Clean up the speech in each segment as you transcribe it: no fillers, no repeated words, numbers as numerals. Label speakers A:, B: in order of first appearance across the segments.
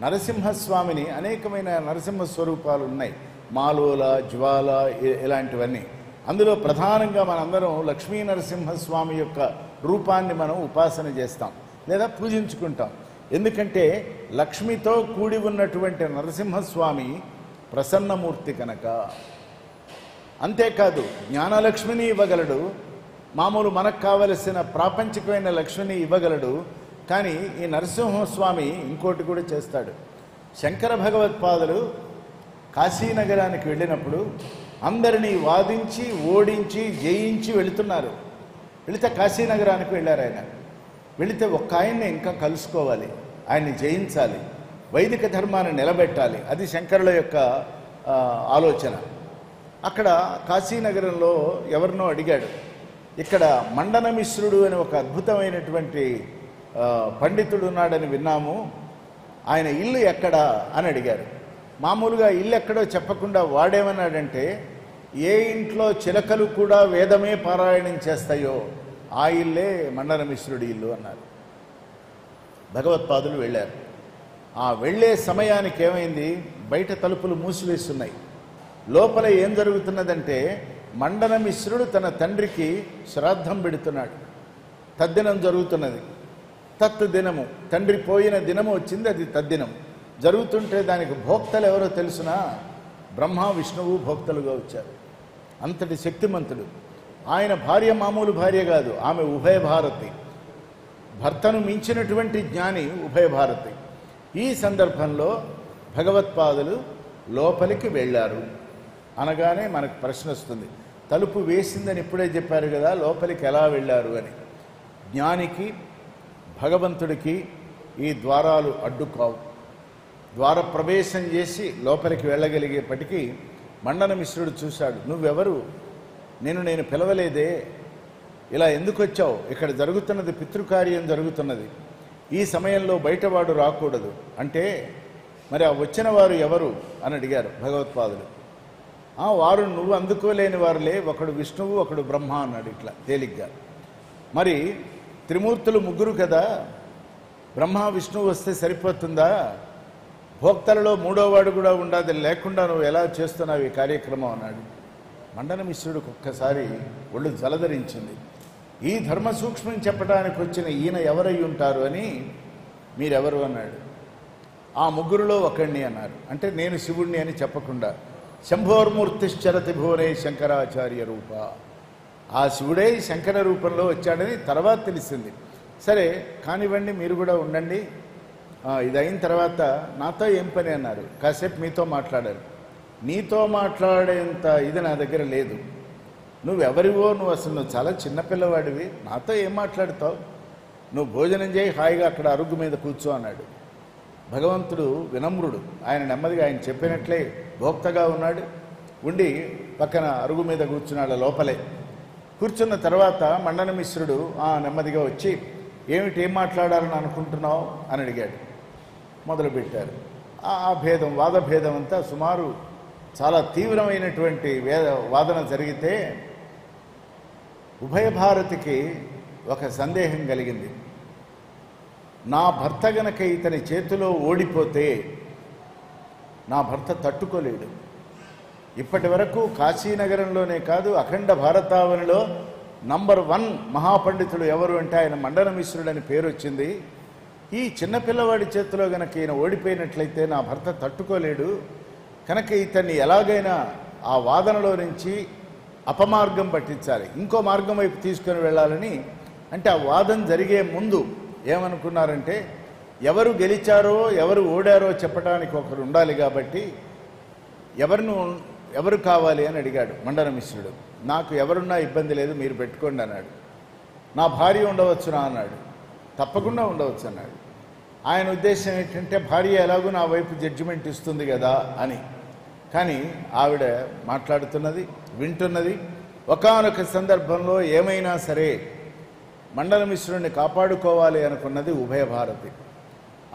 A: నరసింహస్వామిని అనేకమైన నరసింహ స్వరూపాలు ఉన్నాయి, మాలోల, జ్వాల ఇలాంటివన్నీ. అందులో ప్రధానంగా మనందరం లక్ష్మీ నరసింహస్వామి యొక్క రూపాన్ని మనం ఉపాసన చేస్తాం లేదా పూజించుకుంటాం. ఎందుకంటే లక్ష్మితో కూడి ఉన్నటువంటి నరసింహస్వామి ప్రసన్నమూర్తి కనుక. అంతేకాదు జ్ఞానలక్ష్మిని ఇవ్వగలడు, మామూలు మనకు కావలసిన ప్రాపంచికమైన లక్ష్మిని ఇవ్వగలడు. కానీ ఈ నరసింహస్వామి ఇంకోటి కూడా చేస్తాడు. శంకర భగవత్పాదులు కాశీనగరానికి వెళ్ళినప్పుడు అందరినీ వాదించి ఓడించి జయించి వెళుతున్నారు. వెళితే కాశీనగరానికి వెళ్ళారు. ఆయన వెళితే ఒక్క ఆయన్ని ఇంకా కలుసుకోవాలి, ఆయన్ని జయించాలి, వైదిక ధర్మాన్ని నిలబెట్టాలి. అది శంకరుల యొక్క ఆలోచన. అక్కడ కాశీనగరంలో ఎవరినో అడిగాడు, ఇక్కడ మండనమిశ్రుడు అని ఒక అద్భుతమైనటువంటి పండితుడు ఉన్నాడని విన్నాము, ఆయన ఇల్లు ఎక్కడా అని అడిగారు. మామూలుగా ఇల్లు ఎక్కడో చెప్పకుండా వాడేమన్నాడంటే, ఏ ఇంట్లో చిలకలు కూడా వేదమే పారాయణం చేస్తాయో ఆ ఇల్లే మండనమిశ్రుడి ఇల్లు అన్నారు. భగవత్పాదులు వెళ్ళారు. ఆ వెళ్ళే సమయానికి ఏమైంది, బయట తలుపులు మూసివేస్తున్నాయి. లోపల ఏం జరుగుతున్నదంటే, మండనమిశ్రుడు తన తండ్రికి శ్రాద్ధం పెడుతున్నాడు. తద్దినం జరుగుతున్నది. తత్ దినము, తండ్రి పోయిన దినము వచ్చింది, అది తద్దినం జరుగుతుంటే దానికి భోక్తలు ఎవరో తెలుసునా, బ్రహ్మ విష్ణువు భోక్తలుగా వచ్చారు. అంతటి శక్తిమంతుడు ఆయన. భార్య మామూలు భార్య కాదు, ఆమె ఉభయ భారతి, భర్తను మించినటువంటి జ్ఞాని ఉభయ భారతి. ఈ సందర్భంలో భగవత్పాదులు లోపలికి వెళ్ళారు అనగానే మనకు ప్రశ్న వస్తుంది, తలుపు వేసిందని ఇప్పుడే చెప్పారు కదా, లోపలికి ఎలా వెళ్ళారు అని. జ్ఞానికి భగవంతుడికి ఈ ద్వారాలు అడ్డుకావు. ద్వార ప్రవేశం చేసి లోపలికి వెళ్ళగలిగేపటికి మండనమిశ్రుడు చూశాడు, నువ్వెవరు, నేను పిలవలేదే, ఇలా ఎందుకు వచ్చావు, ఇక్కడ జరుగుతున్నది పితృకార్యం జరుగుతున్నది, ఈ సమయంలో బయటవాడు రాకూడదు అంటే, మరి ఆ వచ్చిన వారు ఎవరు అని అడిగారు భగవత్పాదులు. వారు నువ్వు అందుకోలేని వారులే, ఒకడు విష్ణువు ఒకడు బ్రహ్మ అన్నాడు ఇట్లా తేలిగ్గా. మరి త్రిమూర్తులు ముగ్గురు కదా, బ్రహ్మ విష్ణువు వస్తే సరిపోతుందా, భోక్తలలో మూడోవాడు కూడా ఉండదు, లేకుండా నువ్వు ఎలా చేస్తున్నావు ఈ కార్యక్రమం అన్నాడు. మండనమిశ్రుడికి ఒక్కసారి ఒళ్ళు జలధరించింది. ఈ ధర్మ సూక్ష్మం చెప్పడానికి వచ్చిన ఈయన ఎవరై ఉంటారు అని. మీరెవరు అన్నాడు. ఆ ముగ్గురులో ఒకడిని అన్నారు. అంటే నేను శివుణ్ణి అని చెప్పకుండా, శంభోర్మూర్తిశ్చరతి భువనే శంకరాచార్య రూప, ఆ శివుడే శంకర రూపంలో వచ్చాడని తర్వాత తెలిసింది. సరే కానివ్వండి, మీరు కూడా ఉండండి, ఇది అయిన తర్వాత నాతో ఏం పని అన్నారు. కాసేపు మీతో మాట్లాడారు. నీతో మాట్లాడేంత ఇది నా దగ్గర లేదు, నువ్వెవరివో, నువ్వు చాలా చిన్నపిల్లవాడివి, నాతో ఏం మాట్లాడతావు, నువ్వు భోజనం చేయి, హాయిగా అక్కడ అరుగు మీద కూర్చో అన్నాడు. భగవంతుడు వినమ్రుడు, ఆయన నెమ్మదిగా ఆయన చెప్పినట్లే భోక్తగా ఉన్నాడు. ఉండి పక్కన అరుగు మీద కూర్చున్నాడు. లోపలే కూర్చున్న తర్వాత మండనమిశ్రుడు నెమ్మదిగా వచ్చి, ఏం మాట్లాడాలని అనుకుంటున్నావు అని అడిగాడు. మొదలుపెట్టారు. ఆ భేదం, వాదభేదం అంతా సుమారు చాలా తీవ్రమైనటువంటి వాదన జరిగితే ఉభయ భారతికి ఒక సందేహం కలిగింది. నా భర్త గనక ఇతని చేతిలో ఓడిపోతే నా భర్త తట్టుకోలేడు. ఇప్పటి వరకు కాశీనగరంలోనే కాదు, అఖండ భారతావనిలో నంబర్ 1 మహాపండితుడు ఎవరు అంటే ఆయన మండనమిశ్రుడని పేరు వచ్చింది. ఈ చిన్నపిల్లవాడి చేతిలో గనక ఈయన ఓడిపోయినట్లయితే నా భర్త తట్టుకోలేడు. కనుక ఇతన్ని ఎలాగైనా ఆ వాదనలో నుంచి అపమార్గం పట్టించాలి, ఇంకో మార్గం వైపు తీసుకొని వెళ్ళాలని. అంటే ఆ వాదన జరిగే ముందు ఏమనుకున్నారంటే, ఎవరు గెలిచారో ఎవరు ఓడారో చెప్పడానికి ఒకరు ఉండాలి కాబట్టి ఎవరు కావాలి అని అడిగాడు మండనమిశ్రుడు. నాకు ఎవరున్నా ఇబ్బంది లేదు, మీరు పెట్టుకోండి అన్నాడు. నా భార్య ఉండవచ్చునా అన్నాడు. తప్పకుండా ఉండవచ్చు అన్నాడు. ఆయన ఉద్దేశం ఏంటంటే, భార్య ఎలాగో నా వైపు జడ్జిమెంట్ ఇస్తుంది కదా అని. కానీ ఆవిడ మాట్లాడుతున్నది, వింటున్నది. ఒకానొక సందర్భంలో ఏమైనా సరే మండనమిశ్రుడిని కాపాడుకోవాలి అనుకున్నది ఉభయ భారతి.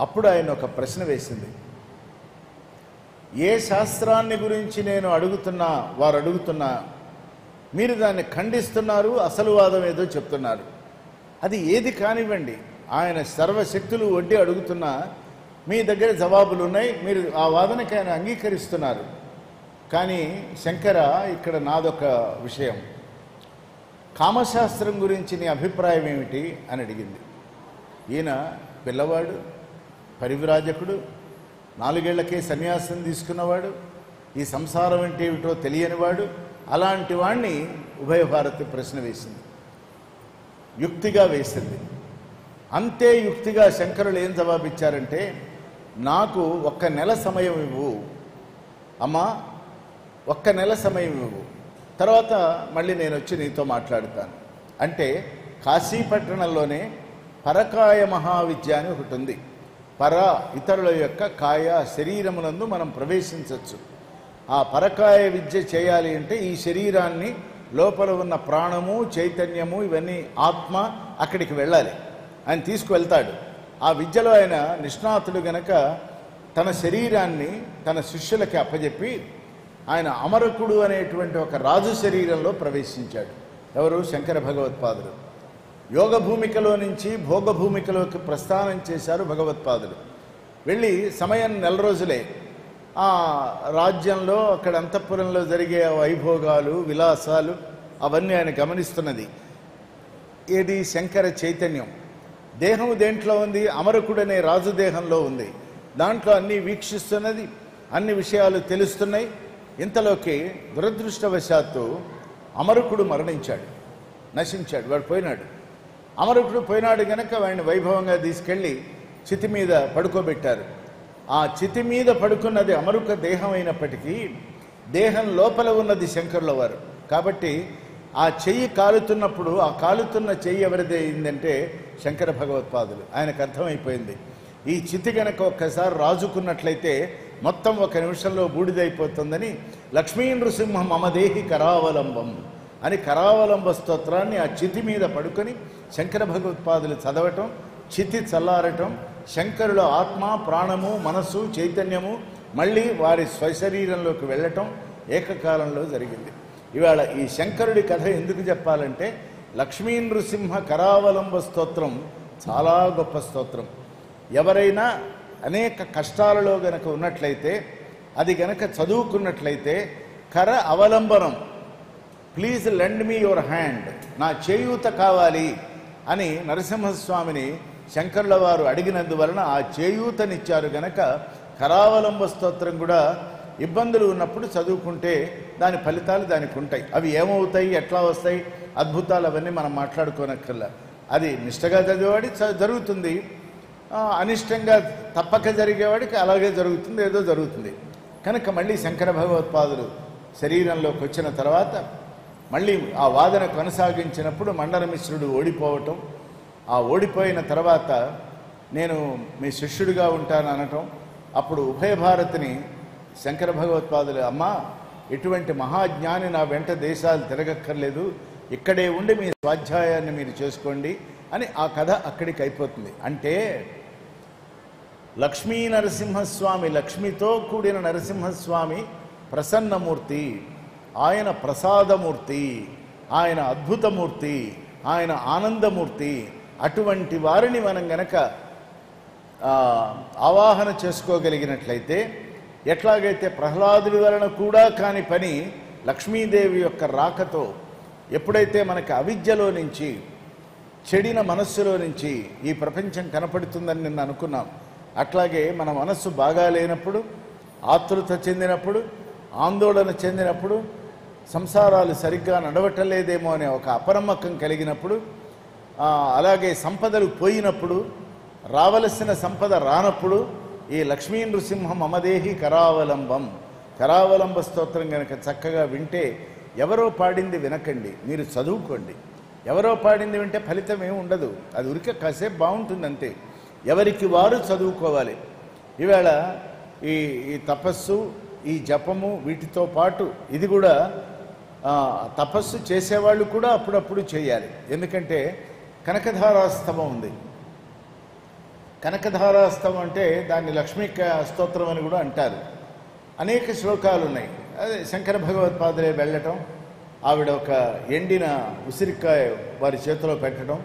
A: అప్పుడు ఆయన ఒక ప్రశ్న వేసింది. ఏ శాస్త్రాన్ని గురించి నేను అడుగుతున్నా, వారు అడుగుతున్నా, మీరు దాన్ని ఖండిస్తున్నారు, అసలు వాదం ఏదో చెప్తున్నారు. అది ఏది కానివ్వండి, ఆయన సర్వశక్తులు ఒడ్డి అడుగుతున్నా, మీ దగ్గర జవాబులు ఉన్నాయి, మీరు ఆ వాదనకి ఆయన అంగీకరిస్తున్నారు. కానీ శంకర, ఇక్కడ నాదొక విషయం, కామశాస్త్రం గురించి నీ అభిప్రాయం ఏమిటి అని అడిగింది. ఈయన పిల్లవాడు, పరివ్రాజకుడు, 4 ఏళ్లకే సన్యాసం తీసుకున్నవాడు, ఈ సంసారం అంటే ఏమిటో తెలియనివాడు. అలాంటి వాణ్ణి ఉభయ భారతి ప్రశ్న వేసింది, యుక్తిగా వేసింది. అంతే యుక్తిగా శంకరులు ఏం జవాబిచ్చారంటే, నాకు 1 నెల సమయం ఇవ్వు అమ్మా, 1 నెల సమయం ఇవ్వు, తర్వాత మళ్ళీ నేను వచ్చి నీతో మాట్లాడుతాను. అంటే కాశీపట్టణంలోనే పరకాయ మహావిద్య అని ఒకటి ఉంది. పర ఇతరుల యొక్క కాయ శరీరమునందు మనం ప్రవేశించవచ్చు. ఆ పరకాయ విద్య చేయాలి అంటే ఈ శరీరాన్ని లోపల ఉన్న ప్రాణము, చైతన్యము, ఇవన్నీ ఆత్మ అక్కడికి వెళ్ళాలి. ఆయన తీసుకువెళ్తాడు. ఆ విద్యలో ఆయన నిష్ణాతుడు గనక తన శరీరాన్ని తన శిష్యులకి అప్పజెప్పి ఆయన అమరకుడు అనేటువంటి ఒక రాజు శరీరంలో ప్రవేశించాడు. ఎవరు? శంకర భగవత్పాదులు. యోగ భూమికలో నుంచి భోగ భూమికలోకి ప్రస్థానం చేశారు భగవత్పాదులు. వెళ్ళి సమయం 1 రోజులే. ఆ రాజ్యంలో అక్కడ అంతఃపురంలో జరిగే వైభోగాలు, విలాసాలు అవన్నీ ఆయన గమనిస్తున్నది. ఏది? శంకర చైతన్యం. దేహం దేంట్లో ఉంది? అమరకుడనే రాజు దేహంలో ఉంది. దాంట్లో అన్నీ వీక్షిస్తున్నది, అన్ని విషయాలు తెలుస్తున్నాయి. ఇంతలోకి దురదృష్టవశాత్తు అమరకుడు మరణించాడు, నశించాడు, వాడు పోయినాడు. అమరకుడు పోయినాడు గనక వాడిని వైభవంగా తీసుకెళ్ళి చితి మీద పడుకోబెట్టారు. ఆ చితి మీద పడుకున్నది అమరుక దేహం అయినప్పటికీ దేహం లోపల ఉన్నది శంకరుల వారు. కాబట్టి ఆ చెయ్యి కాలుతున్నప్పుడు ఆ కాలుతున్న చెయ్యి ఎవరిది అయిందంటే శంకర భగవత్పాదులు. ఆయనకు అర్థమైపోయింది, ఈ చితి గనక ఒక్కసారి రాజుకున్నట్లయితే మొత్తం 1 నిమిషంలో బూడిదైపోతుందని లక్ష్మీ నృసింహ మమదేహి కరావలంబం అని కరావలంబ స్తోత్రాన్ని ఆ చితి మీద పడుకొని శంకర భగవత్పాదులు చదవటం, చితి చల్లారటం, శంకరుల ఆత్మ, ప్రాణము, మనస్సు, చైతన్యము మళ్ళీ వారి స్వశరీరంలోకి వెళ్ళటం ఏకకాలంలో జరిగింది. ఇవాళ ఈ శంకరుడి కథ ఎందుకు చెప్పాలంటే, లక్ష్మీ నృసింహ కరావలంబ స్తోత్రం చాలా గొప్ప స్తోత్రం. ఎవరైనా అనేక కష్టాలలో గనక ఉన్నట్లయితే, అది గనక చదువుకున్నట్లయితే, కర అవలంబనం, please lend me your hand, నా చేయూత కావాలి అని నరసింహస్వామిని శంకరుల వారు అడిగినందువలన ఆ చేయూతనిచ్చారు గనక కరావలంబ స్తోత్రం కూడా ఇబ్బందులు ఉన్నప్పుడు చదువుకుంటే దాని ఫలితాలు దానికి ఉంటాయి. అవి ఏమవుతాయి, ఎట్లా వస్తాయి, అద్భుతాలు అవన్నీ మనం మాట్లాడుకోనక్కర్లా. అది నిష్టగా చదివేవాడి జరుగుతుంది, అనిష్టంగా తప్పక జరిగేవాడికి అలాగే జరుగుతుంది, ఏదో జరుగుతుంది. కనుక మళ్ళీ శంకర భగవత్పాదులు శరీరంలోకి వచ్చిన తర్వాత మళ్ళీ ఆ వాదన కొనసాగించినప్పుడు మండన మిశ్రుడు ఓడిపోవటం, ఆ ఓడిపోయిన తర్వాత నేను మీ శిష్యుడిగా ఉంటాను అనటం. అప్పుడు ఉభయ భారతిని శంకర భగవత్పాదులు, అమ్మా ఎటువంటి మహాజ్ఞాని నా వెంట దేశాలు తిరగక్కర్లేదు, ఇక్కడే ఉండి మీ స్వాధ్యాయాన్ని మీరు చేసుకోండి అని ఆ కథ అక్కడికి అయిపోతుంది. అంటే లక్ష్మీ నరసింహస్వామి, లక్ష్మితో కూడిన నరసింహస్వామి ప్రసన్నమూర్తి, ఆయన ప్రసాదమూర్తి, ఆయన అద్భుతమూర్తి, ఆయన ఆనందమూర్తి. అటువంటి వారిని మనం గనక ఆవాహన చేసుకోగలిగినట్లయితే, ఎట్లాగైతే ప్రహ్లాదుడి వలన కూడా కాని పని లక్ష్మీదేవి యొక్క రాకతో ఎప్పుడైతే మనకి అవిద్యలో నుంచి, చెడిన మనస్సులో నుంచి ఈ ప్రపంచం కనపడుతుందని నిన్న అనుకున్నాం. అట్లాగే మన మనస్సు బాగా లేనప్పుడు, ఆతృత చెందినప్పుడు, ఆందోళన చెందినప్పుడు, సంసారాలు సరిగ్గా నడవటలేదేమో అనే ఒక అపనమ్మకం కలిగినప్పుడు, అలాగే సంపదలు పోయినప్పుడు, రావలసిన సంపద రానప్పుడు ఈ లక్ష్మీ నృసింహ మమదేహి కరావలంబం, కరావలంబ స్తోత్రం కనుక చక్కగా వింటే, ఎవరో పాడింది వినకండి, మీరు చదువుకోండి. ఎవరో పాడింది వింటే ఫలితం ఏమి ఉండదు, అది ఉరికే కాసేపు బాగుంటుందంతే. ఎవరికి వారు చదువుకోవాలి. ఈవేళ ఈ తపస్సు, ఈ జపము, వీటితో పాటు ఇది కూడా తపస్సు చేసేవాళ్ళు కూడా అప్పుడప్పుడు చేయాలి. ఎందుకంటే కనకధారాస్తవం ఉంది. కనకధారాస్తవం అంటే దాన్ని లక్ష్మీ స్తోత్రం అని కూడా అంటారు. అనేక శ్లోకాలు ఉన్నాయి. అదే శంకర భగవత్పాదులే వెళ్ళటం, ఆవిడ ఒక ఎండిన ఉసిరికాయ వారి చేతిలో పెట్టడం,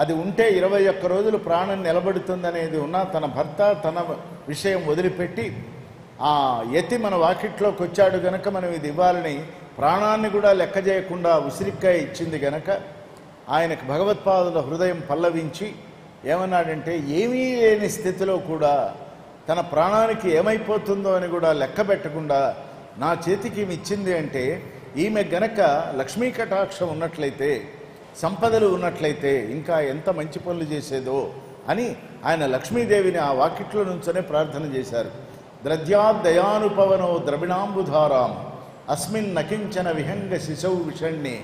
A: అది ఉంటే 21 రోజులు ప్రాణం నిలబడుతుందనేది ఉన్నా తన భర్త తన విషయం వదిలిపెట్టి ఆ యతి మన వాకిట్లోకి వచ్చాడు గనక మనం ఇది ఇవ్వాలని ప్రాణాన్ని కూడా లెక్క చేయకుండా ఉసిరికాయ ఇచ్చింది గనక ఆయనకు భగవత్పాదుల హృదయం పల్లవించి ఏమన్నాడంటే ఏమీ లేని స్థితిలో కూడా తన ప్రాణానికి ఏమైపోతుందో అని కూడా లెక్క పెట్టకుండా నా చేతికి ఈమె ఇచ్చింది అంటే ఈమె గనక లక్ష్మీ కటాక్షం ఉన్నట్లయితే సంపదలు ఉన్నట్లయితే ఇంకా ఎంత మంచి పనులు చేసేదో అని ఆయన లక్ష్మీదేవిని ఆ వాకిట్లో నుంచోనే ప్రార్థన చేశారు. ద్రద్యాదయానుపవనో ద్రవిణాంబుధారాం అస్మిన్ నకించన విహంగ శిశౌ విషణ్ణి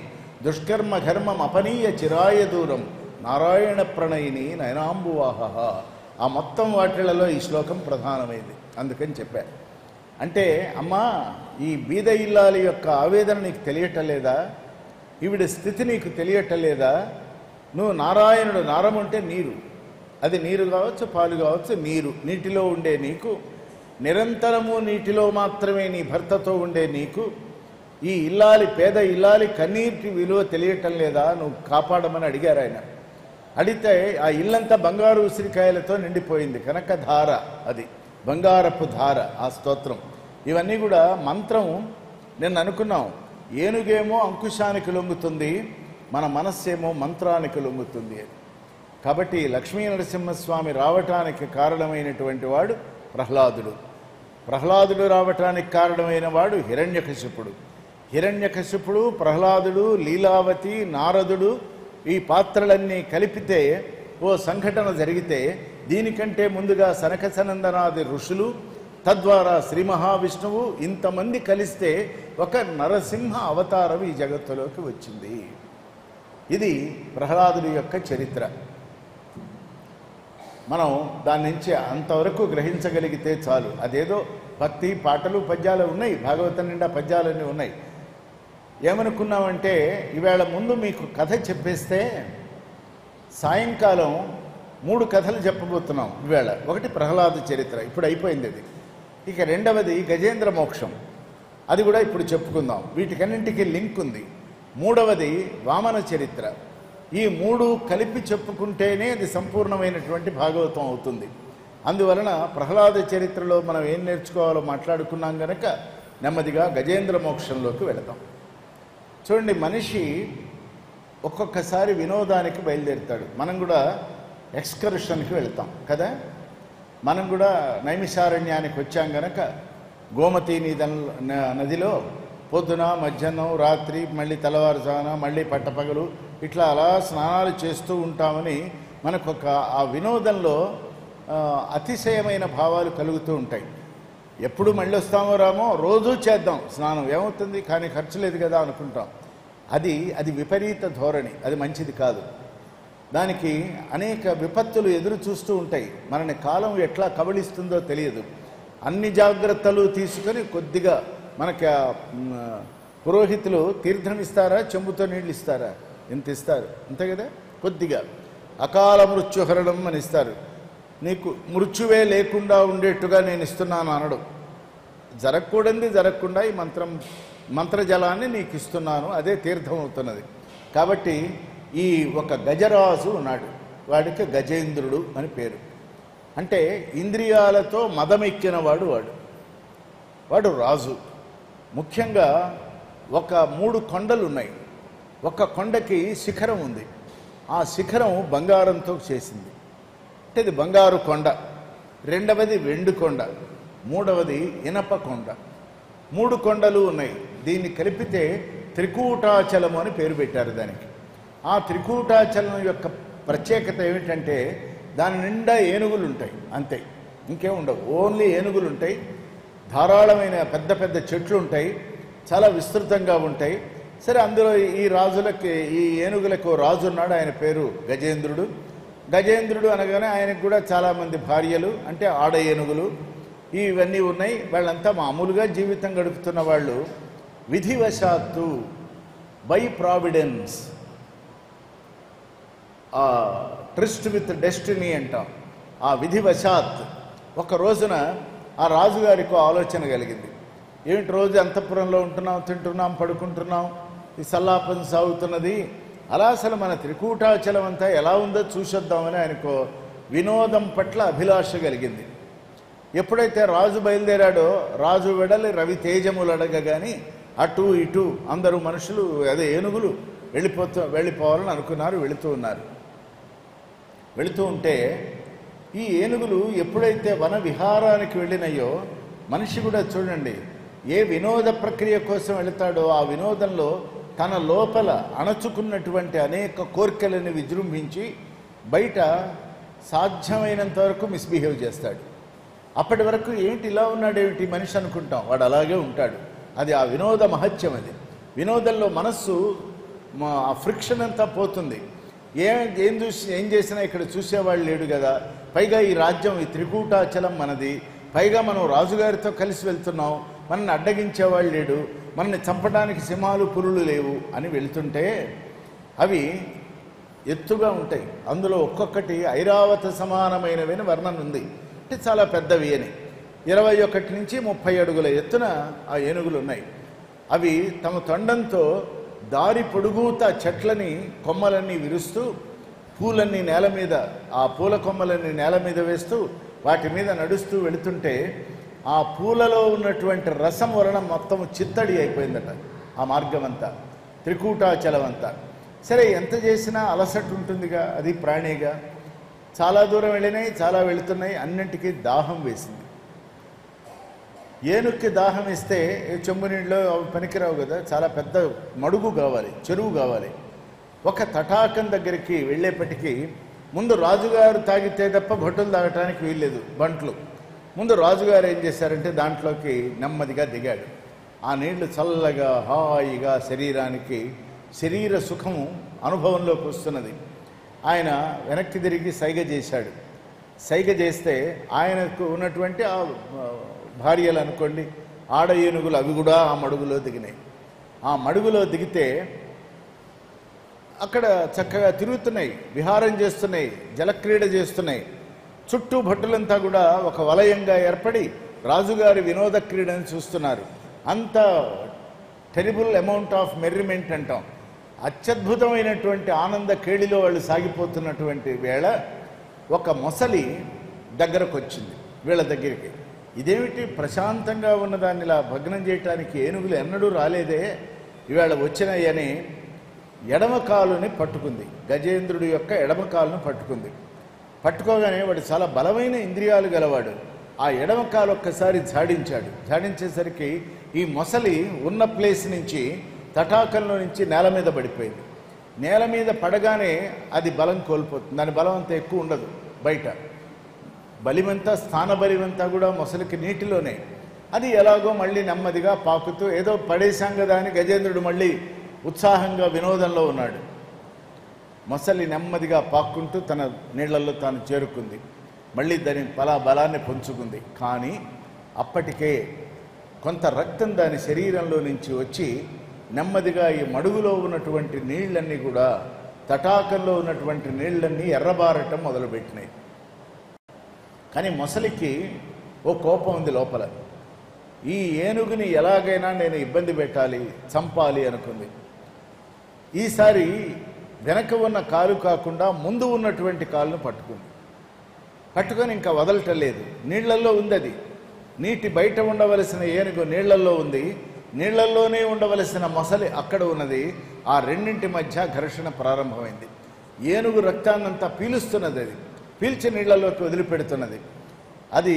A: దుష్కర్మ ఘర్మం అపనీయ చిరాయ దూరం నారాయణ ప్రణయిని నయనాంబువాహ. ఆ మొత్తం వాటిలలో ఈ శ్లోకం ప్రధానమైంది. అందుకని చెప్పారు. అంటే అమ్మా, ఈ బీద ఇల్లాలి యొక్క ఆవేదన నీకు తెలియటలేదా? ఈవిడ స్థితి నీకు తెలియటలేదా? నువ్వు నారాయణుడు, నారం అంటే నీరు, అది నీరు కావచ్చు పాలు కావచ్చు, నీటిలో ఉండే నీకు, నిరంతరము నీటిలో మాత్రమే నీ భర్తతో ఉండే నీకు ఈ ఇల్లాలి, పేద ఇల్లాలి కన్నీటి విలువ తెలియటం లేదా? నువ్వు కాపాడమని అడిగారు ఆయన. అడిగితే ఆ ఇల్లంతా బంగారు ఉసిరికాయలతో నిండిపోయింది. కనుక ధార, అది బంగారపు ధార ఆ స్తోత్రం. ఇవన్నీ కూడా మంత్రం. నేను అనుకున్నాం, ఏనుగేమో అంకుశానికి లొంగుతుంది, మన మనస్సేమో మంత్రానికి లొంగుతుంది అని. కాబట్టి లక్ష్మీ నరసింహస్వామి రావటానికి కారణమైనటువంటి వాడు ప్రహ్లాదుడు. ప్రహ్లాదుడు రావటానికి కారణమైన వాడు హిరణ్యకశిపుడు. హిరణ్యకశిపుడు, ప్రహ్లాదుడు, లీలావతి, నారదుడు, ఈ పాత్రలన్నీ కలిపితే ఓ సంఘటన జరిగితే దీనికంటే ముందుగా సనక సనందనాది ఋషులు, తద్వారా శ్రీ మహావిష్ణువు, ఇంతమంది కలిస్తే ఒక నరసింహ అవతారం ఈ జగత్తులోకి వచ్చింది. ఇది ప్రహ్లాదుడి యొక్క చరిత్ర. మనం దాని నుంచి అంతవరకు గ్రహించగలిగితే చాలు. అదేదో భక్తి పాటలు పద్యాలు ఉన్నాయి, భాగవతం నిండా పద్యాలన్నీ ఉన్నాయి. ఏమనుకున్నామంటే ఈవేళ ముందు మీకు కథ చెప్పేస్తే సాయంకాలం 3 కథలు చెప్పబోతున్నాం ఈవేళ. ఒకటి ప్రహ్లాద చరిత్ర, ఇప్పుడు అయిపోయింది అది. ఇక రెండవది గజేంద్ర మోక్షం, అది కూడా ఇప్పుడు చెప్పుకుందాం. వీటికన్నింటికి లింక్ ఉంది. మూడవది వామన చరిత్ర. ఈ 3 కలిపి చెప్పుకుంటేనే అది సంపూర్ణమైనటువంటి భాగవతం అవుతుంది. అందువలన ప్రహ్లాద చరిత్రలో మనం ఏం నేర్చుకోవాలో మాట్లాడుకున్నాం గనక నెమ్మదిగా గజేంద్ర మోక్షంలోకి వెళతాం. చూడండి, మనిషి ఒక్కొక్కసారి వినోదానికి బయలుదేరుతాడు. మనం కూడా ఎక్స్కర్షన్కి వెళ్తాం కదా. మనం కూడా నైమిషారణ్యానికి వచ్చాం గనక గోమతీ నదిలో పొద్దున, మధ్యాహ్నం, రాత్రి, మళ్ళీ తెల్లవారుజామున, మళ్ళీ పట్టపగలు ఇట్లా అలా స్నానాలు చేస్తూ ఉంటామని మనకొక ఆ వినోదంలో అతిశయమైన భావాలు కలుగుతూ ఉంటాయి. ఎప్పుడు మళ్ళీ వస్తామో రామో, రోజూ చేద్దాం స్నానం, ఏమవుతుంది కానీ ఖర్చు లేదు కదా అనుకుంటాం. అది విపరీత ధోరణి, అది మంచిది కాదు. దానికి అనేక విపత్తులు ఎదురు చూస్తూ ఉంటాయి. మనని కాలం ఎట్లా కబళిస్తుందో తెలియదు. అన్ని జాగ్రత్తలు తీసుకొని కొద్దిగా మనకి పురోహితులు తీర్థం ఇస్తారా, చెంబుతో నీళ్ళు ఇస్తారా? ఎంత ఇస్తారు, అంతే కదా. కొద్దిగా అకాల మృత్యుహరణం అని ఇస్తారు. నీకు మృత్యువే లేకుండా ఉండేట్టుగా నేను ఇస్తున్నాను అనడం. జరగకూడదు, జరగకుండా ఈ మంత్రజలాన్ని నీకు ఇస్తున్నాను, అదే తీర్థం అవుతున్నది. కాబట్టి ఈ ఒక గజరాజు ఉన్నాడు, వాడికి గజేంద్రుడు అని పేరు. అంటే ఇంద్రియాలతో మదమెక్కిన వాడు రాజు. ముఖ్యంగా ఒక 3 కొండలు ఉన్నాయి. ఒక కొండకి శిఖరం ఉంది. ఆ శిఖరం బంగారంతో చేసింది, అంటే ఇది బంగారు కొండ. రెండవది వెండి కొండ, మూడవది ఇనప కొండ. 3 కొండలు ఉన్నాయి. దీన్ని కలిపితే త్రికూటాచలం అని పేరు పెట్టారు దానికి. ఆ త్రికూటాచలం యొక్క ప్రత్యేకత ఏమిటంటే దాని నిండా ఏనుగులు ఉంటాయి, అంతే, ఇంకేం ఉండవు. ఓన్లీ ఏనుగులు ఉంటాయి. ధారాళమైన పెద్ద పెద్ద చెట్లు ఉంటాయి, చాలా విస్తృతంగా ఉంటాయి. సరే, అందులో ఈ రాజులకి, ఈ ఏనుగులకు రాజు ఉన్నాడు, ఆయన పేరు గజేంద్రుడు. గజేంద్రుడు అనగానే ఆయనకు కూడా చాలామంది భార్యలు, అంటే ఆడ ఏనుగులు ఇవన్నీ ఉన్నాయి. వాళ్ళంతా మామూలుగా జీవితం గడుపుతున్న వాళ్ళు. విధివశాత్తు, by providence, tryst with destiny అంటాం. ఆ విధివశాత్ ఒక రోజున ఆ రాజుగారికి ఆలోచన కలిగింది. ఏమిటి, రోజు అంతఃపురంలో ఉంటున్నాం, తింటున్నాం, పడుకుంటున్నాం, ఈ సల్లాపం సాగుతున్నది, అలా అసలు మన త్రికూటాచలం అంతా ఎలా ఉందో చూసొద్దామని ఆయనకు వినోదం పట్ల అభిలాష కలిగింది. ఎప్పుడైతే రాజు బయలుదేరాడో రాజు వెడలి రవి తేజములు అడగగాని అటు ఇటు అందరూ మనుషులు అదే ఏనుగులు వెళ్ళిపోవాలని అనుకున్నారు. వెళుతూ ఉంటే ఈ ఏనుగులు ఎప్పుడైతే వన విహారానికి వెళ్ళినాయో మనిషి కూడా చూడండి, ఏ వినోద ప్రక్రియ కోసం వెళతాడో ఆ వినోదంలో తన లోపల అణచుకున్నటువంటి అనేక కోరికలను విజృంభించి బయట సాధ్యమైనంత వరకు మిస్బిహేవ్ చేస్తాడు. అప్పటి వరకు ఏంటి ఇలా ఉన్నాడేమిటి మనిషి అనుకుంటాం, వాడు అలాగే ఉంటాడు. అది ఆ వినోద మహత్యం. అది వినోదంలో మనస్సు ఆ ఫ్రిక్షన్ అంతా పోతుంది. ఏం చేసినా ఇక్కడ చూసేవాళ్ళు లేడు కదా, పైగా ఈ రాజ్యం ఈ త్రికూటాచలం మనది, పైగా మనం రాజుగారితో కలిసి వెళ్తున్నాం, మనల్ని అడ్డగించేవాళ్ళు లేడు, మనల్ని చంపడానికి సింహాలు పులులు లేవు అని వెళ్తుంటే అవి ఎత్తుగా ఉంటాయి. అందులో ఒక్కొక్కటి ఐరావత సమానమైనవని వర్ణన ఉంది. అంటే చాలా పెద్దవి అని 21 నుంచి 30 అడుగుల ఎత్తున ఆ ఏనుగులు ఉన్నాయి. అవి తమ తొండంతో దారి పొడుగుతా చెట్లని కొమ్మలన్నీ విరుస్తూ పూలన్నీ నేల మీద ఆ పూల కొమ్మలన్నీ నేల మీద వేస్తూ వాటి మీద నడుస్తూ వెళుతుంటే ఆ పూలలో ఉన్నటువంటి రసం వలన మొత్తం చిత్తడి అయిపోయిందట ఆ మార్గం అంతా, త్రికూటాచలం అంతా. సరే, ఎంత చేసినా అలసట ఉంటుందిగా, అది ప్రాణిగా. చాలా దూరం వెళ్ళినాయి, చాలా వెళుతున్నాయి, అన్నింటికీ దాహం వేసింది. ఏనుక్కి దాహం ఇస్తే చెంబు నీళ్ళలో పనికిరావు కదా, చాలా పెద్ద మడుగు కావాలి, చెరువు కావాలి. ఒక తటాకం దగ్గరికి వెళ్ళేపటికి ముందు రాజుగారు తాగితే తప్ప భటులు తాగటానికి వీల్లేదు, బంట్లు. ముందు రాజుగారు ఏం చేశారంటే దాంట్లోకి నెమ్మదిగా దిగాడు. ఆ నీళ్లు చల్లగా హాయిగా శరీరానికి శరీర సుఖము అనుభవంలోకి వస్తున్నది. ఆయన వెనక్కి తిరిగి సైగ చేశాడు. సైగ చేస్తే ఆయనకు ఉన్నటువంటి ఆ భార్యలు అనుకోండి, ఆడ ఏనుగులు అవి కూడా ఆ మడుగులో దిగినాయి. ఆ మడుగులో దిగితే అక్కడ చక్కగా తిరుగుతున్నాయి, విహారం చేస్తున్నాయి, జలక్రీడ చేస్తున్నాయి. చుట్టూ భట్టులంతా కూడా ఒక వలయంగా ఏర్పడి రాజుగారి వినోద క్రీడని చూస్తున్నారు. అంత టెరిబుల్ అమౌంట్ ఆఫ్ మెర్రిమెంట్ అంటాం, అత్యద్భుతమైనటువంటి ఆనంద కేళిలో వాళ్ళు సాగిపోతున్నటువంటి వేళ ఒక మొసలి దగ్గరకు వచ్చింది వీళ్ళ దగ్గరికి. ఇదేమిటి, ప్రశాంతంగా ఉన్నదాన్ని ఇలా భగ్నం చేయటానికి ఏనుగులు ఎన్నడూ రాలేదే, ఇవాళ వచ్చినాయని ఎడమ కాలుని పట్టుకుంది. గజేంద్రుడి యొక్క ఎడమ కాలును పట్టుకుంది. పట్టుకోగానే వాడు చాలా బలమైన ఇంద్రియాలు గలవాడు. ఆ ఎడమ కాలు ఒక్కసారి ఝాడించాడు. ఝాడించేసరికి ఈ మొసలి ఉన్న ప్లేస్ నుంచి తటాకంలో నుంచి నేల మీద పడిపోయింది. నేల మీద పడగానే అది బలం కోల్పోతుంది, దాని బలం అంత ఎక్కువ ఉండదు. బయట బలిమంతా స్థానబలిమంతా కూడా మొసలికి నీటిలోనే. అది ఎలాగో మళ్ళీ నెమ్మదిగా పాకుతూ ఏదో పడేశాం కదా అని గజేంద్రుడు మళ్ళీ ఉత్సాహంగా వినోదంలో ఉన్నాడు. మొసలి నెమ్మదిగా పాక్కుంటూ తన నీళ్లలో తాను చేరుకుంది. మళ్ళీ దాని బలాన్ని పుంజుకుంది. కానీ అప్పటికే కొంత రక్తం దాని శరీరంలో నుంచి వచ్చి నెమ్మదిగా ఈ మడుగులో ఉన్నటువంటి నీళ్లన్నీ కూడా, తటాకంలో ఉన్నటువంటి నీళ్లన్నీ ఎర్రబారటం మొదలుపెట్టినాయి. కానీ మొసలికి ఓ కోపం ఉంది లోపల. ఈ ఏనుగుని ఎలాగైనా నేను ఇబ్బంది పెట్టాలి, చంపాలి అనుకుంది. ఈసారి వెనక ఉన్న కాలు కాకుండా ముందు ఉన్నటువంటి కాలును పట్టుకొని ఇంకా వదలటం లేదు. నీళ్లల్లో ఉంది అది. నీటి బయట ఉండవలసిన ఏనుగు నీళ్లల్లో ఉంది, నీళ్లల్లోనే ఉండవలసిన మొసలి అక్కడ ఉన్నది. ఆ రెండింటి మధ్య ఘర్షణ ప్రారంభమైంది. ఏనుగు రక్తాన్నంతా పీలుస్తున్నది, అది పీల్చి నీళ్లలోకి వదిలిపెడుతున్నది. అది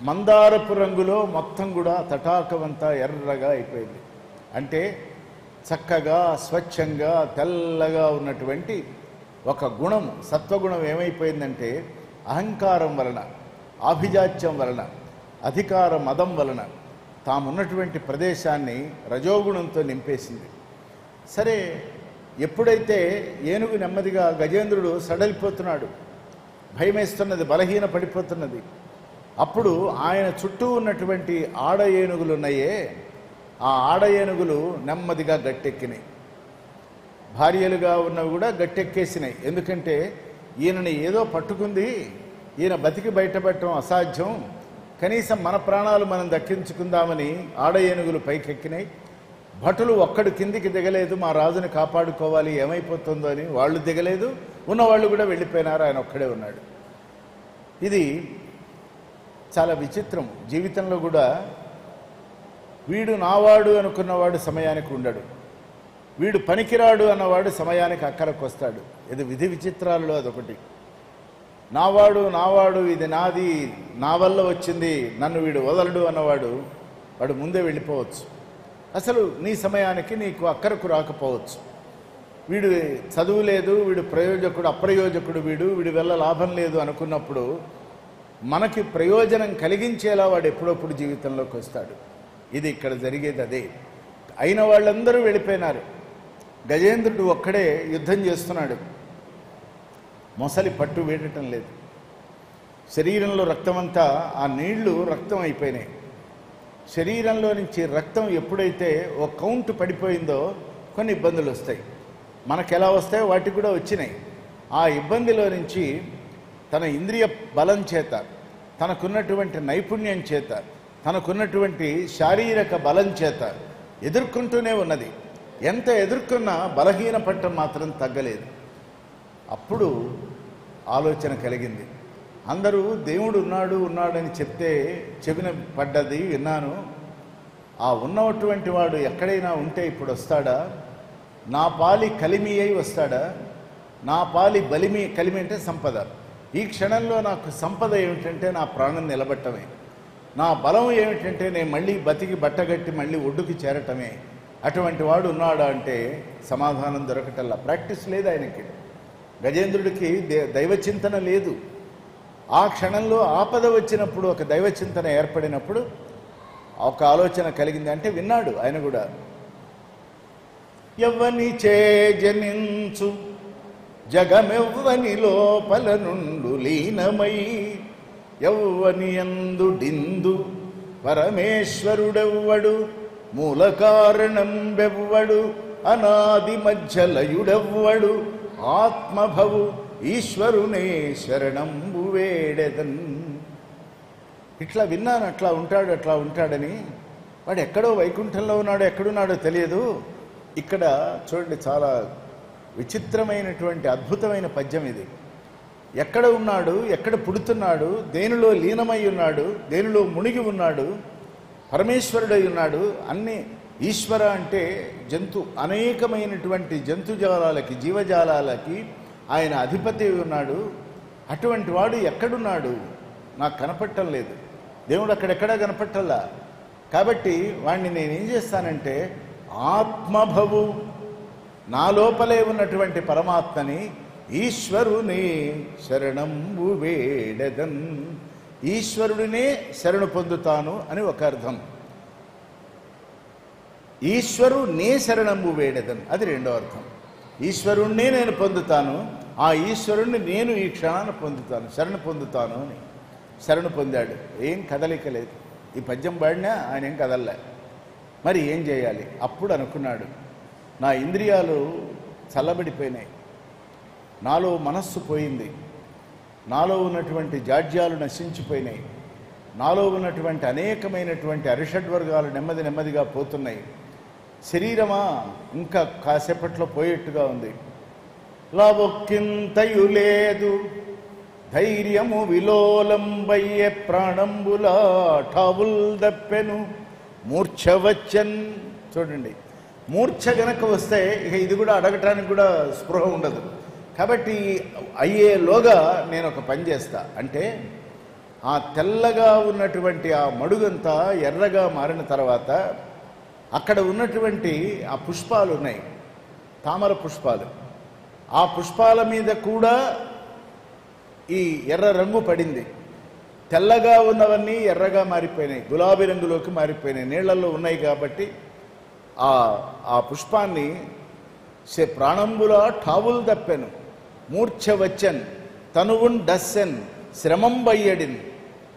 A: మందారపు రంగులో మొత్తం కూడా తటాకమంతా ఎర్రగా అయిపోయింది. అంటే చక్కగా స్వచ్ఛంగా తెల్లగా ఉన్నటువంటి ఒక గుణం, సత్వగుణం ఏమైపోయిందంటే అహంకారం వలన, ఆభిజాత్యం వలన, అధికార మదం వలన తామున్నటువంటి ప్రదేశాన్ని రజోగుణంతో నింపేసింది. సరే, ఎప్పుడైతే ఏనుగు నెమ్మదిగా గజేంద్రుడు సడలిపోతున్నాడు, భయమేస్తున్నది, బలహీన పడిపోతున్నది, అప్పుడు ఆయన చుట్టూ ఉన్నటువంటి ఆడ ఏనుగులు ఉన్నాయే, ఆ ఆడ ఏనుగులు నెమ్మదిగా గట్టెక్కినాయి. భార్యలుగా ఉన్నవి కూడా గట్టెక్కేసినాయి. ఎందుకంటే ఈయనని ఏదో పట్టుకుంది, ఈయన బతికి బయటపడటం అసాధ్యం, కనీసం మన ప్రాణాలు మనం దక్కించుకుందామని ఆడ ఏనుగులు పైకెక్కినాయి. భటులు ఒక్కడు కిందికి దిగలేదు, మా రాజుని కాపాడుకోవాలి ఏమైపోతుందో అని. వాళ్ళు దిగలేదు, ఉన్నవాళ్ళు కూడా వెళ్ళిపోయినారు, ఆయన ఒక్కడే ఉన్నాడు. ఇది చాలా విచిత్రం. జీవితంలో కూడా వీడు నావాడు అనుకున్నవాడు సమయానికి ఉండడు, వీడు పనికిరాడు అన్నవాడు సమయానికి అక్కరకు వస్తాడు. ఇది విధి విచిత్రాలలో అదొకటి. నావాడు నావాడు, ఇది నాది, నా వల్ల వచ్చింది, నన్ను వీడు వదలడు అన్నవాడు వాడు ముందే వెళ్ళిపోవచ్చు. అసలు నీ సమయానికి నీకు అక్కరకు రాకపోవచ్చు. వీడు చదువు లేదు, వీడు ప్రయోజకుడు అప్రయోజకుడు, వీడి వల్ల లాభం లేదు అనుకున్నప్పుడు మనకి ప్రయోజనం కలిగించేలా వాడు ఎప్పుడప్పుడు జీవితంలోకి వస్తాడు. ఇది ఇక్కడ జరిగేది అదే. అయిన వాళ్ళందరూ వెళ్ళిపోయినారు. గజేంద్రుడు ఒక్కడే యుద్ధం చేస్తున్నాడు. మొసలి పట్టు వేడటం లేదు. శరీరంలో రక్తమంతా ఆ నీళ్లు రక్తం అయిపోయినాయి. శరీరంలో నుంచి రక్తం ఎప్పుడైతే ఓ కౌంట్ పడిపోయిందో కొన్ని ఇబ్బందులు వస్తాయి. మనకు ఎలా వస్తాయో వాటికి కూడా వచ్చినాయి. ఆ ఇబ్బందిలో నుంచి తన ఇంద్రియ బలం చేత, తనకున్నటువంటి నైపుణ్యం చేత, తనకున్నటువంటి శారీరక బలం చేత ఎదుర్కొంటూనే ఉన్నది. ఎంత ఎదుర్కొన్నా బలహీన పట్టం మాత్రం తగ్గలేదు. అప్పుడు ఆలోచన కలిగింది. అందరూ దేవుడు ఉన్నాడని చెప్తే చెవిన పడ్డది విన్నాను. ఆ ఉన్నటువంటి వాడు ఎక్కడైనా ఉంటే ఇప్పుడు వస్తాడా? నా పాలి కలిమి అయి వస్తాడా? నా పాలి కలిమి అంటే సంపద. ఈ క్షణంలో నాకు సంపద ఏమిటంటే నా ప్రాణం నిలబట్టమే. నా బలం ఏమిటంటే నేను మళ్ళీ బతికి బట్టగట్టి మళ్ళీ ఒడ్డుకి చేరటమే. అటువంటి వాడు ఉన్నాడా అంటే సమాధానం దొరకటల్లా. ప్రాక్టీస్ లేదు ఆయనకి. గజేంద్రుడికి దైవచింతన లేదు. ఆ క్షణంలో ఆపద వచ్చినప్పుడు, ఒక దైవచింతన ఏర్పడినప్పుడు ఒక ఆలోచన కలిగింది. అంటే విన్నాడు ఆయన కూడా. ఎవ్వని చే జనించు జగమెవ్వని లోపల నుండు లీనమై, ఎవ్వని యందు డిందు పరమేశ్వరుడెవ్వడు, మూల కారణం బెవ్వడు, అనాది మధ్యలయుడెవ్వడు, ఆత్మభవు ఈశ్వరునే శరణంబు వేడెదన్. ఇట్లా విన్నాను, అట్లా ఉంటాడని. వాడు ఎక్కడో వైకుంఠంలో ఉన్నాడో ఎక్కడున్నాడో తెలియదు. ఇక్కడ చూడండి, చాలా విచిత్రమైనటువంటి అద్భుతమైన పద్యం ఇది. ఎక్కడ ఉన్నాడు, ఎక్కడ పుడుతున్నాడు, దేనిలో లీనమై ఉన్నాడు, దేనిలో మునిగి ఉన్నాడు, పరమేశ్వరుడై ఉన్నాడు. అన్ని ఈశ్వర అంటే అనేకమైనటువంటి జంతుజాలాలకి, జీవజాలాలకి ఆయన అధిపతి ఉన్నాడు. అటువంటి వాడు ఎక్కడున్నాడు? నాకు కనపట్టం లేదు. దేవుడు అక్కడెక్కడా కనపట్టల్లా. కాబట్టి వాడిని నేనేం చేస్తానంటే, ఆత్మభవు, నా లోపలే ఉన్నటువంటి పరమాత్మని, ఈశ్వరుని శరణంబు వేడెదన్, ఈశ్వరుడినే శరణు పొందుతాను అని ఒక అర్థం. ఈశ్వరునే శరణంబు వేడెదన్ అది రెండో అర్థం. ఈశ్వరుణ్ణే నేను పొందుతాను, ఆ ఈశ్వరుణ్ణి నేను ఈ క్షణాన పొందుతాను, శరణు పొందుతాను అని. శరణు పొందాడు. ఏం కదలిక లేదు. ఈ పద్యం పాడినా ఆయన ఏం కదలలే. మరి ఏం చేయాలి? అప్పుడు అనుకున్నాడు, నా ఇంద్రియాలు చల్లబడిపోయినాయి, నాలో మనస్సు పోయింది, నాలో ఉన్నటువంటి జాడ్యాలు నశించిపోయినాయి, నాలో ఉన్నటువంటి అనేకమైనటువంటి అరిషడ్వర్గాలు నెమ్మదిగా పోతున్నాయి. శరీరమా ఇంకా కాసేపట్లో పోయేట్టుగా ఉంది. లావొక్కింతయు లేదు, ధైర్యము విలోలంబయ్యే, ప్రాణంబులా ఠావుల్ దప్పెను, మూర్ఛ వచ్చన్. చూడండి, మూర్ఛ గనక వస్తే ఇక ఇది కూడా అడగటానికి కూడా స్పృహ ఉండదు. కాబట్టి అయ్యేలోగా నేను ఒక పని చేస్తా. అంటే ఆ తెల్లగా ఉన్నటువంటి ఆ మడుగంతా ఎర్రగా మారిన తర్వాత అక్కడ ఉన్నటువంటి ఆ పుష్పాలు ఉన్నాయి, తామర పుష్పాలు. ఆ పుష్పాల మీద కూడా ఈ ఎర్ర రంగు పడింది. తెల్లగా ఉన్నవన్నీ ఎర్రగా మారిపోయినాయి, గులాబీ రంగులోకి మారిపోయినాయి. నీళ్లలో ఉన్నాయి కాబట్టి ఆ పుష్పాన్ని ప్రాణంబులా ఠావుల్ దప్పెను, మూర్ఛ వచ్చన్, తనువున్ డస్సెన్, శ్రమం బయ్యడిన్,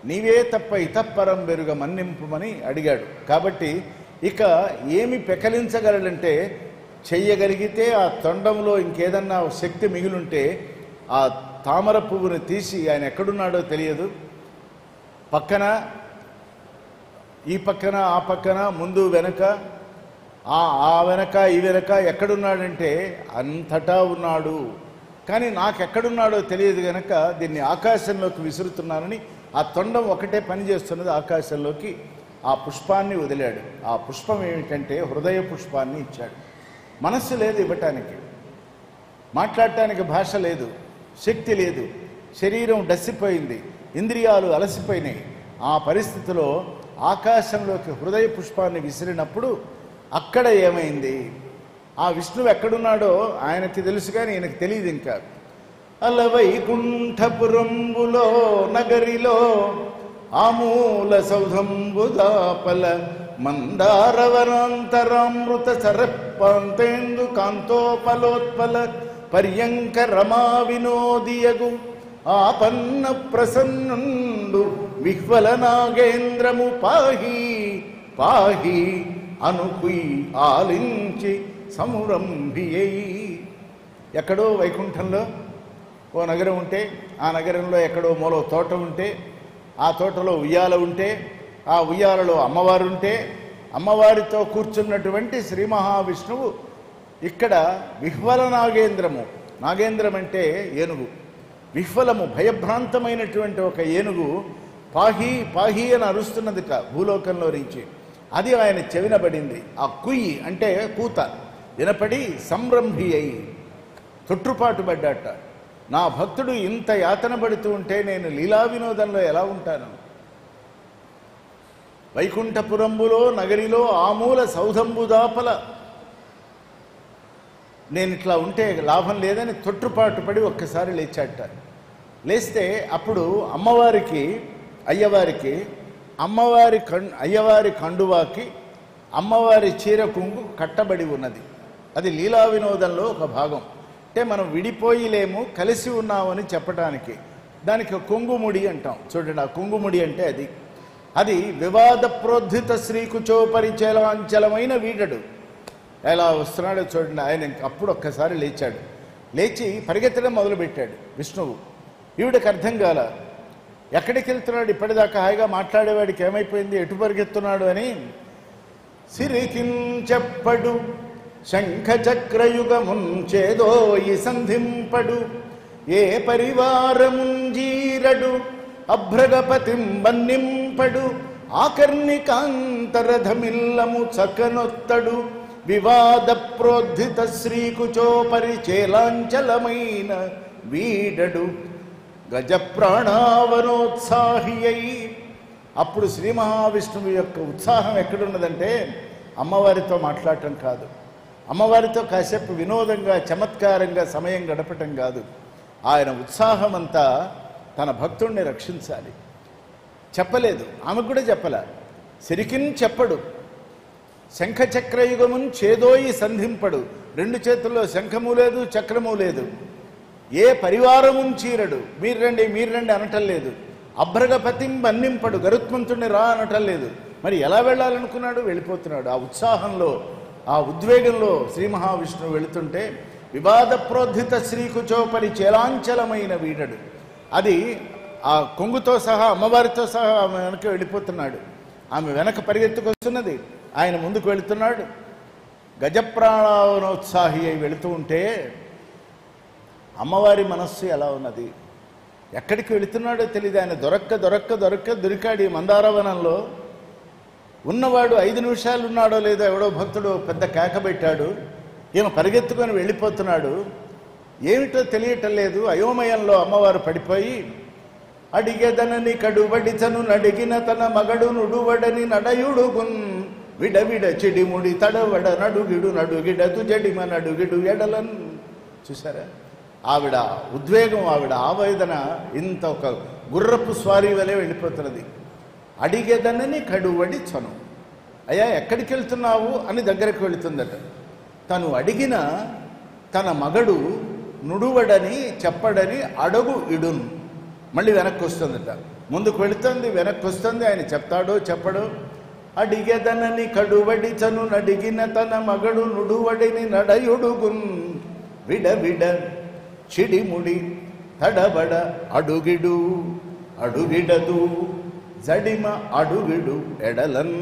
A: నీవే తప్ప ఇతప్పరం బెరుగ మన్నింపుమని అడిగాడు. కాబట్టి ఇక ఏమి పెకలించగలడంటే, చెయ్యగలిగితే ఆ తొండంలో ఇంకేదన్నా శక్తి మిగిలుంటే ఆ తామర పువ్వుని తీసి, ఆయన ఎక్కడున్నాడో తెలియదు, పక్కన ఈ పక్కన ఆ పక్కన ముందు వెనుక ఆ వెనక ఈ వెనక ఎక్కడున్నాడంటే అంతటా ఉన్నాడు. కానీ నాకెక్కడున్నాడో తెలియదు గనక దీన్ని ఆకాశంలోకి విసురుతున్నానని ఆ తొండం ఒకటే పని చేస్తున్నది. ఆకాశంలోకి ఆ పుష్పాన్ని వదిలాడు. ఆ పుష్పం ఏమిటంటే హృదయ పుష్పాన్ని ఇచ్చాడు. మనస్సు లేదు ఇవ్వటానికి, మాట్లాడటానికి భాష లేదు, శక్తి లేదు, శరీరం డస్సిపోయింది, ఇంద్రియాలు అలసిపోయినాయి. ఆ పరిస్థితిలో ఆకాశంలోకి హృదయ పుష్పాన్ని విసిరినప్పుడు అక్కడ ఏమైంది? ఆ విష్ణువు ఎక్కడున్నాడో ఆయనకి తెలుసు, కానీ ఈయనకి తెలియదు. ఇంకా అలవైకుంఠపురంబులో నగరిలో ఆమూల సౌధంబుదాపల మందారవనాంతరామృత సరపాంతేందు కాంతోపలోత్పల పర్యంక రమా వినోదియగు ఆపన్న ప్రసన్నుండు విహ్వల నాగేంద్రము పాహి పాహి అనుకుయి ఆలించి సమురంభియై. ఎక్కడో వైకుంఠంలో ఓ నగరం ఉంటే, ఆ నగరంలో ఎక్కడో మూల తోట ఉంటే, ఆ తోటలో ఉయ్యాల ఉంటే, ఆ ఉయ్యాలలో అమ్మవారు ఉంటే, అమ్మవారితో కూర్చున్నటువంటి శ్రీ మహావిష్ణువు ఇక్కడ విహ్వల నాగేంద్రము. నాగేంద్రం అంటే ఏనుగు. విహ్వలము భయభ్రాంతమైనటువంటి ఒక ఏనుగు పాహి పాహి అని అరుస్తున్నదిట భూలోకంలో నుంచి. అది ఆయన చెవినబడింది. ఆ కుయ్యి అంటే కూత వినపడి సంరంభి అయి తొట్టుపాటు పడ్డాట. నా భక్తుడు ఇంత యాతన పడుతూ ఉంటే నేను లీలా వినోదంలో ఎలా ఉంటాను? వైకుంఠపురంబులో నగరిలో ఆమూల సౌధంబుదాపల నేను ఇట్లా ఉంటే లాభం లేదని తొట్టుపాటు పడి ఒక్కసారి లేచాట. లేస్తే అప్పుడు అమ్మవారికి అయ్యవారి కండువాకి అమ్మవారి చీర కుంగు కట్టబడి ఉన్నది. అది లీలా వినోదంలో ఒక భాగం. అంటే మనం విడిపోయిలేము, కలిసి ఉన్నామని చెప్పడానికి దానికి కొంగుముడి అంటాం. చూడండి, ఆ కొంగుముడి అంటే అది వివాద ప్రోద్ధిత శ్రీకుచోపరిచలాంచలమైన వీడడు. ఎలా వస్తున్నాడో చూడండి. ఆయన అప్పుడు ఒక్కసారి లేచాడు. లేచి పరిగెత్తడం మొదలుపెట్టాడు విష్ణువు. ఈవిడకి అర్థం కాల, ఎక్కడికి వెళ్తున్నాడు? ఇప్పటిదాకా హాయిగా మాట్లాడేవాడికి ఏమైపోయింది, ఎటు పరిగెత్తున్నాడు అని. సిరికించెప్పడు శంఖ చక్రయుగముంచేదోయి సంధింపడు ఏ పరివారముంజీరడు అభ్రగపతిం బన్నింపడు ఆకర్ణికాంతరధమిల్లము చకనొత్తడు వివాద ప్రోద్ధిత శ్రీకుచోపరిచేలాంచలమైన వీడడు గజప్రాణావనోత్సాహి అయి. అప్పుడు శ్రీ మహావిష్ణువు యొక్క ఉత్సాహం ఎక్కడున్నదంటే అమ్మవారితో మాట్లాడటం కాదు, అమ్మవారితో కాసేపు వినోదంగా చమత్కారంగా సమయం గడపటం కాదు. ఆయన ఉత్సాహం అంతా తన భక్తుణ్ణి రక్షించాలి. చెప్పలేదు, ఆమెకు కూడా చెప్పలే. సిరికిన్ చెప్పడు. శంఖచక్రయుగమున్ చేదోయి సంధింపడు. రెండు చేతుల్లో శంఖము లేదు, చక్రము లేదు. ఏ పరివారమున్ చీరడు. మీరు రండి అనటం లేదు. అభ్రగపతిం బన్నింపడు. గరుత్మంతుడిని రా అనటం లేదు. మరి ఎలా వెళ్ళాలనుకున్నాడు? వెళ్ళిపోతున్నాడు. ఆ ఉత్సాహంలో, ఆ ఉద్వేగంలో శ్రీ మహావిష్ణువు వెళుతుంటే వివాద ప్రోద్ధిత శ్రీకుచోపరి చేలాంచలమైన వీడడు. అది ఆ కొంగుతో సహా అమ్మవారితో సహా ఆమె వెనక వెళ్ళిపోతున్నాడు. ఆమె వెనక పరిగెత్తుకొస్తున్నది, ఆయన ముందుకు వెళుతున్నాడు. గజప్రాణోత్సాహి అయి వెళుతూ ఉంటే అమ్మవారి మనస్సు ఎలా ఉన్నది? ఎక్కడికి వెళుతున్నాడో తెలియదు. ఆయన దొరికాడు ఈ మందారవనంలో. ఉన్నవాడు 5 నిమిషాలు ఉన్నాడో లేదో ఎవడో భక్తుడు పెద్ద కేక పెట్టాడు. ఈమె పరిగెత్తుకొని వెళ్ళిపోతున్నాడు. ఏమిటో తెలియటం లేదు. అయోమయంలో అమ్మవారు పడిపోయి అడిగెదనని కడుబడిచను నడిగిన తన మగడు నుడువడని నడయుడుగున్ విడవిడ చెడిముడి తడవడ నడుగిడు జడిమ నడుగిడు ఎడలన్. చూసారా ఆవిడ ఉద్వేగం, ఆవిడ ఆవేదన ఇంత ఒక గుర్రపు స్వారీ వలె వెళ్ళిపోతున్నది. అడిగేదనని కడువడి చను, అయ్యా ఎక్కడికి వెళ్తున్నావు అని దగ్గరకు వెళుతుందట. తను అడిగిన తన మగడు నుడువడని చెప్పడని అడుగు ఇడున్, మళ్ళీ వెనక్కి వస్తుందట. ముందుకు వెళుతుంది, వెనక్కి వస్తుంది. ఆయన చెప్తాడో చెప్పడో. అడిగేదనని కడువడి చను నడిగిన తన మగడు నుడువడిని నడయుడుగున్ విడవిడ చిడిముడి తడబడ అడుగిడదు జడిమ అడుగిడు ఎడలన్.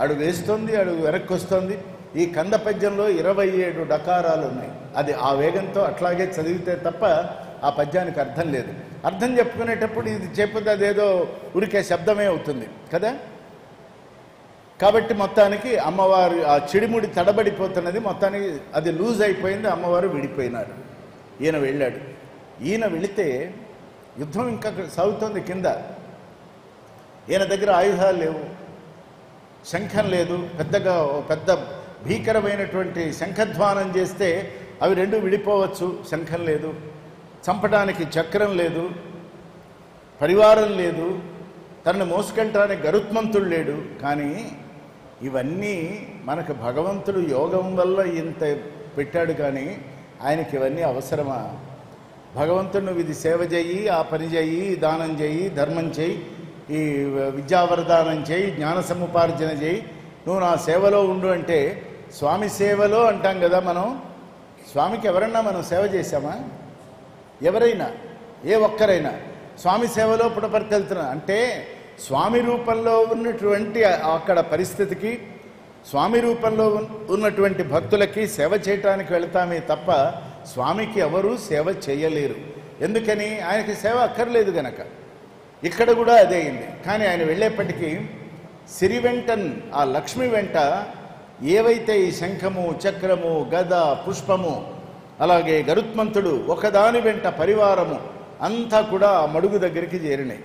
A: అడుగు వేస్తుంది, అడుగు వెనక్కి వస్తుంది. ఈ కంద పద్యంలో 27 డకారాలు ఉన్నాయి. అది ఆ వేగంతో అట్లాగే చదివితే తప్ప ఆ పద్యానికి అర్థం లేదు. అర్థం చెప్పుకునేటప్పుడు ఇది చెప్పితే అదేదో ఉరికే శబ్దమే అవుతుంది కదా. కాబట్టి మొత్తానికి అమ్మవారు ఆ చిడిముడి తడబడిపోతున్నది, మొత్తానికి అది లూజ్ అయిపోయింది, అమ్మవారు విడిపోయినారు. ఈయన వెళ్ళాడు. ఈయన వెళితే యుద్ధం ఇంకా సాగుతోంది కింద. ఈయన దగ్గర ఆయుధాలు లేవు, శంఖం లేదు. పెద్ద భీకరమైనటువంటి శంఖధ్వానం చేస్తే అవి రెండు విడిపోవచ్చు, శంఖం లేదు. చంపడానికి చక్రం లేదు, పరివారం లేదు, తనను మోసుకెళ్ళటానికి గరుత్మంతుడు లేడు. కానీ ఇవన్నీ మనకు భగవంతుడు యోగం వల్ల ఇంత పెట్టాడు, కానీ ఆయనకి ఇవన్నీ అవసరమా? భగవంతుడు నువ్వు ఇది సేవ చెయ్యి, ఆ పని చెయ్యి, దానం చెయ్యి, ధర్మం చెయ్యి, ఈ విద్యావరదానం చేయి, జ్ఞాన సముపార్జన చేయి, నువ్వు నా సేవలో ఉండు అంటే, స్వామి సేవలో అంటాం కదా మనం. స్వామికి ఎవరన్నా మనం సేవ చేశామా? ఎవరైనా, ఏ ఒక్కరైనా స్వామి సేవలో పుటపర్తి వెళ్తున్నా అంటే స్వామి రూపంలో ఉన్నటువంటి అక్కడ పరిస్థితికి, స్వామి రూపంలో ఉన్నటువంటి భక్తులకి సేవ చేయటానికి వెళతామే తప్ప స్వామికి ఎవరూ సేవ చేయలేరు. ఎందుకని? ఆయనకి సేవ అక్కర్లేదు గనక. ఇక్కడ కూడా అదే అయింది. కానీ ఆయన వెళ్ళేప్పటికీ సిరి వెంటన్, ఆ లక్ష్మి వెంట ఏవైతే ఈ శంఖము, చక్రము, గద, పుష్పము, అలాగే గరుత్మంతుడు, ఒకదాని వెంట పరివారము అంతా కూడా ఆ మడుగు దగ్గరికి చేరినాయి.